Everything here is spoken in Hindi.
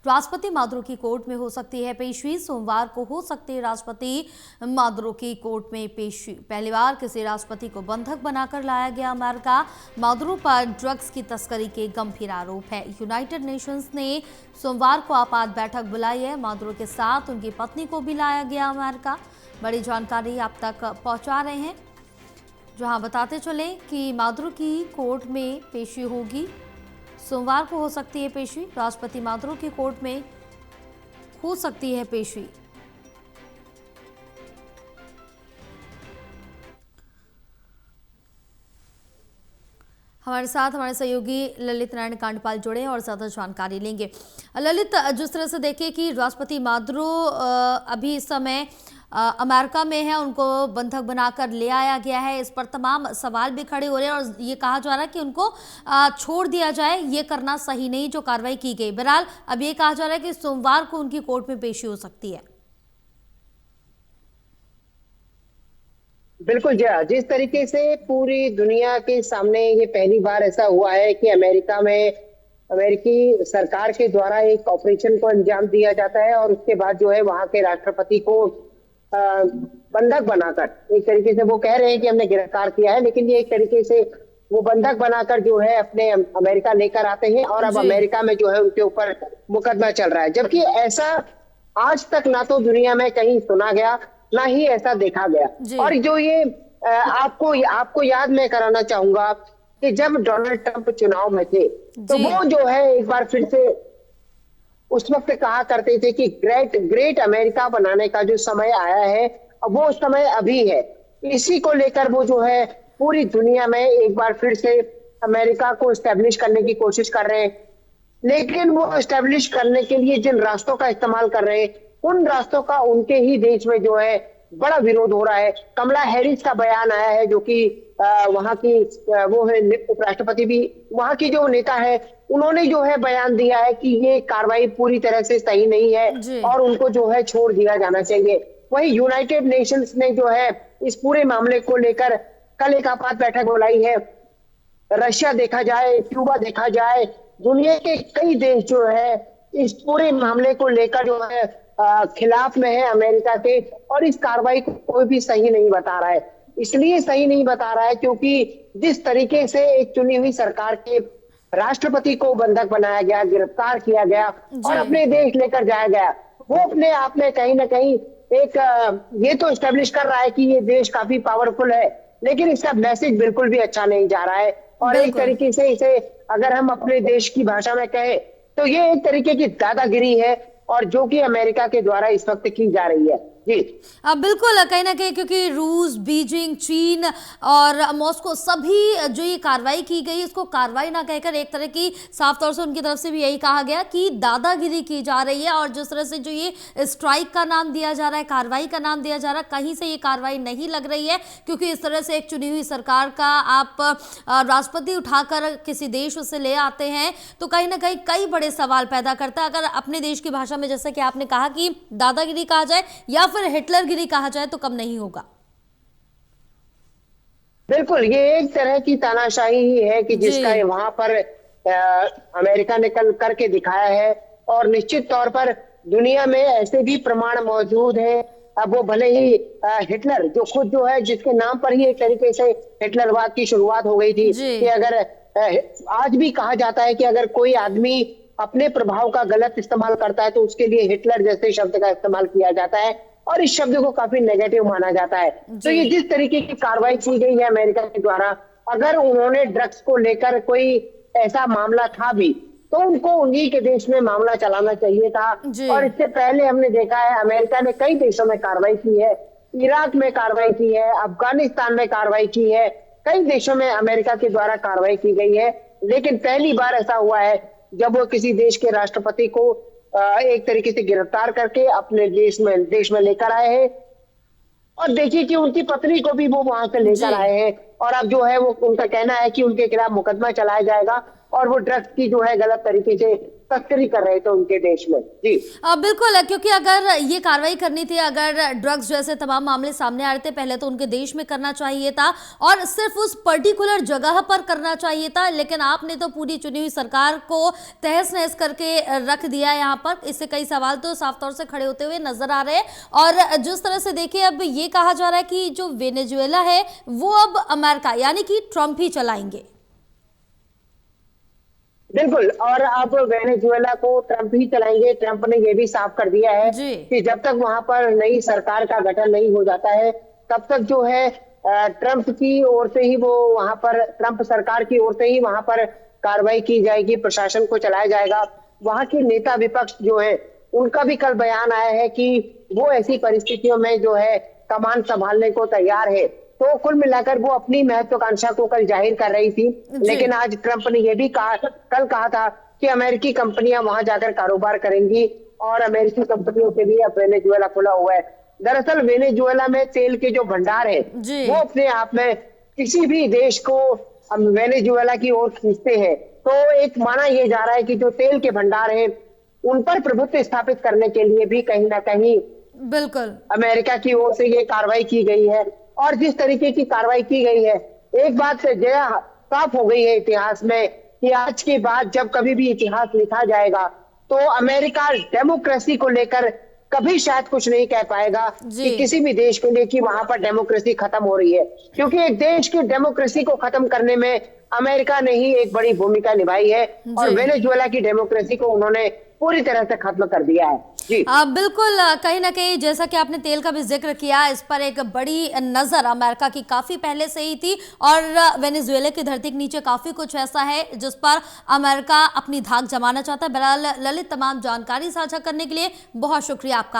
राष्ट्रपति मादुरो की कोर्ट में हो सकती है पेशी। सोमवार को हो सकती है राष्ट्रपति मादुरो की कोर्ट में पेशी। पहली बार किसी राष्ट्रपति को बंधक बनाकर लाया गया अमेरिका। मादुरो पर ड्रग्स की तस्करी के गंभीर आरोप है। यूनाइटेड नेशंस ने सोमवार को आपात बैठक बुलाई है। मादुरो के साथ उनकी पत्नी को भी लाया गया अमेरिका। बड़ी जानकारी आप तक पहुंचा रहे हैं, जहां बताते चले कि मादुरो की कोर्ट में पेशी होगी। सोमवार को हो सकती है पेशी। राष्ट्रपति मादुरो की कोर्ट में हो सकती है पेशी। हमारे साथ हमारे सहयोगी ललित नारायण कांडपाल जुड़े हैं और ज्यादा जानकारी लेंगे। ललित, जिस तरह से देखिए कि राष्ट्रपति मादुरो अभी इस समय अमेरिका में है, उनको बंधक बनाकर ले आया गया है। इस पर तमाम सवाल भी खड़े हो रहे हैं और ये कहा जा रहा है कि उनको छोड़ दिया जाए, ये करना सही नहीं जो कार्रवाई की गई। बहरहाल अब ये कहा जा रहा है कि सोमवार को उनकी कोर्ट में पेशी हो सकती है। बिल्कुल जया, जिस तरीके से पूरी दुनिया के सामने ये पहली बार ऐसा हुआ है कि अमेरिका में अमेरिकी सरकार के द्वारा एक ऑपरेशन को अंजाम दिया जाता है और उसके बाद जो है वहां के राष्ट्रपति को बंधक बनाकर, एक तरीके से वो कह रहे हैं कि हमने गिरफ्तार किया है, लेकिन ये एक तरीके से वो बंधक बनाकर जो है अपने अमेरिका लेकर आते हैं और अब अमेरिका में जो है उनके ऊपर मुकदमा चल रहा है। जबकि ऐसा आज तक ना तो दुनिया में कहीं सुना गया, ना ही ऐसा देखा गया। और जो ये आपको याद मैं कराना चाहूंगा कि जब डोनाल्ड ट्रंप चुनाव में थे तो वो जो है एक बार फिर से उस वक्त कहा करते थे कि ग्रेट अमेरिका बनाने का जो समय आया है वो समय अभी है। इसी को लेकर वो जो है पूरी दुनिया में एक बार फिर से अमेरिका को एस्टेब्लिश करने की कोशिश कर रहे हैं। लेकिन वो एस्टेब्लिश करने के लिए जिन रास्तों का इस्तेमाल कर रहे हैं, उन रास्तों का उनके ही देश में जो है बड़ा विरोध हो रहा है। कमला हैरिस का बयान आया है, जो कि वहां की वो है उपराष्ट्रपति भी, वहां की जो नेता है, उन्होंने जो है बयान दिया है कि ये कार्रवाई पूरी तरह से सही नहीं है और उनको जो है छोड़ दिया जाना चाहिए। वही यूनाइटेड नेशंस ने जो है इस पूरे मामले को लेकर कल एक आपात बैठक बुलाई है। रशिया देखा जाए, क्यूबा देखा जाए, दुनिया के कई देश जो है इस पूरे मामले को लेकर जो है खिलाफ में है अमेरिका के, और इस कार्रवाई को कोई भी सही नहीं बता रहा है। इसलिए सही नहीं बता रहा है क्योंकि जिस तरीके से एक चुनी हुई सरकार के राष्ट्रपति को बंधक बनाया गया, गिरफ्तार किया गया और अपने देश लेकर जाया गया, वो अपने आप में कहीं ना कहीं एक ये तो एस्टेब्लिश कर रहा है कि ये देश काफी पावरफुल है, लेकिन इसका मैसेज बिल्कुल भी अच्छा नहीं जा रहा है। और एक तरीके से इसे अगर हम अपने देश की भाषा में कहें तो ये एक तरीके की दादागिरी है, और जो कि अमेरिका के द्वारा इस वक्त की जा रही है। जी बिल्कुल, कहीं ना कहीं क्योंकि रूस, बीजिंग, चीन और मॉस्को सभी जो ये कार्रवाई की गई, इसको कार्रवाई ना कहकर एक तरह की साफ तौर से उनकी तरफ से भी यही कहा गया कि दादागिरी की जा रही है। और जिस तरह से जो ये स्ट्राइक का नाम दिया जा रहा है, कार्रवाई का नाम दिया जा रहा है, कहीं से ये कार्रवाई नहीं लग रही है, क्योंकि इस तरह से एक चुनी हुई सरकार का आप राष्ट्रपति उठाकर किसी देश से ले आते हैं तो कहीं ना कहीं कई बड़े सवाल पैदा करता है। अगर अपने देश की भाषा में जैसा कि आपने कहा कि दादागिरी कहा जाए या फिर हिटलरगिरी कहा जाए तो कम नहीं होगा। बिल्कुल, ये एक तरह की तानाशाही ही है कि जिसका वहां पर अमेरिका ने कल करके दिखाया है, और निश्चित तौर पर दुनिया में ऐसे भी प्रमाण मौजूद हैं। अब वो भले ही हिटलर जो खुद जो है, जिसके नाम पर ही एक तरीके से हिटलरवाद की शुरुआत हो गई थी, कि अगर आज भी कहा जाता है कि अगर कोई आदमी अपने प्रभाव का गलत इस्तेमाल करता है तो उसके लिए हिटलर जैसे शब्द का इस्तेमाल किया जाता है और इस शब्द को काफी नेगेटिव माना जाता है। तो ये जिस तरीके की कार्रवाई की गई है अमेरिका के द्वारा, अगर उन्होंने ड्रग्स को लेकर कोई ऐसा मामला था भी तो उनको उन्हीं के देश में मामला चलाना चाहिए था। और इससे पहले हमने देखा है अमेरिका ने कई देशों में कार्रवाई की है, इराक में कार्रवाई की है, अफगानिस्तान में कार्रवाई की है, कई देशों में अमेरिका के द्वारा कार्रवाई की गई है। लेकिन पहली बार ऐसा हुआ है जब वो किसी देश के राष्ट्रपति को एक तरीके से गिरफ्तार करके अपने देश में लेकर आए हैं, और देखिए कि उनकी पत्नी को भी वो वहां से लेकर आए हैं। और अब जो है वो उनका कहना है कि उनके खिलाफ मुकदमा चलाया जाएगा और वो ड्रग्स की जो है गलत तरीके से तस्करी कर रहे थे उनके देश में। जी बिल्कुल, क्योंकि अगर ये कार्रवाई करनी थी, अगर ड्रग्स जैसे तमाम मामले सामने आ रहे थे, पहले तो उनके देश में करना चाहिए था और सिर्फ उस पर्टिकुलर जगह पर करना चाहिए था, लेकिन आपने तो पूरी चुनी हुई सरकार को तहस नहस करके रख दिया यहाँ पर। इससे कई सवाल तो साफ तौर से खड़े होते हुए नजर आ रहे हैं। और जिस तरह से देखिए, अब ये कहा जा रहा है कि जो वेनेजुएला है वो अब अमेरिका यानी कि ट्रंप ही चलाएंगे। बिल्कुल, और अब वेनेजुएला को ट्रंप ही चलाएंगे। ट्रंप ने यह भी साफ कर दिया है जी। कि जब तक वहां पर नई सरकार का गठन नहीं हो जाता है, तब तक जो है ट्रंप की ओर से ही वो वहां पर, ट्रंप सरकार की ओर से ही वहां पर कार्रवाई की जाएगी, प्रशासन को चलाया जाएगा। वहां के नेता विपक्ष जो है, उनका भी कल बयान आया है कि वो ऐसी परिस्थितियों में जो है कमान संभालने को तैयार है। तो कुल मिलाकर वो अपनी महत्वाकांक्षा को कल जाहिर कर रही थी। लेकिन आज ट्रंप ने यह भी कल कहा था कि अमेरिकी कंपनियां वहां जाकर कारोबार करेंगी और अमेरिकी कंपनियों के लिए अब वेनेजुएला खुला हुआ है। दरअसल वेनेजुएला में तेल के जो भंडार है वो अपने आप में किसी भी देश को वेनेजुएला की ओर खींचते हैं। तो एक माना यह जा रहा है कि जो तेल के भंडार है उन पर प्रभुत्व स्थापित करने के लिए भी कहीं ना कहीं बिल्कुल अमेरिका की ओर से ये कार्रवाई की गई है। और जिस तरीके की कार्रवाई की गई है, एक बात से जया साफ हो गई है इतिहास में कि आज के बाद जब कभी भी इतिहास लिखा जाएगा तो अमेरिका डेमोक्रेसी को लेकर कभी शायद कुछ नहीं कह पाएगा कि किसी भी देश के लिए कि वहां पर डेमोक्रेसी खत्म हो रही है। क्योंकि एक देश की डेमोक्रेसी को खत्म करने में अमेरिका ने ही एक बड़ी भूमिका निभाई है और वेनेजुएला की डेमोक्रेसी को उन्होंने पूरी तरह से खत्म कर दिया है। जी बिल्कुल, कहीं ना कहीं जैसा कि आपने तेल का भी जिक्र किया, इस पर एक बड़ी नजर अमेरिका की काफी पहले से ही थी और वेनेजुएला की धरती के नीचे काफी कुछ ऐसा है जिस पर अमेरिका अपनी धाक जमाना चाहता है। बहरहाल ललित, तमाम जानकारी साझा करने के लिए बहुत शुक्रिया आपका।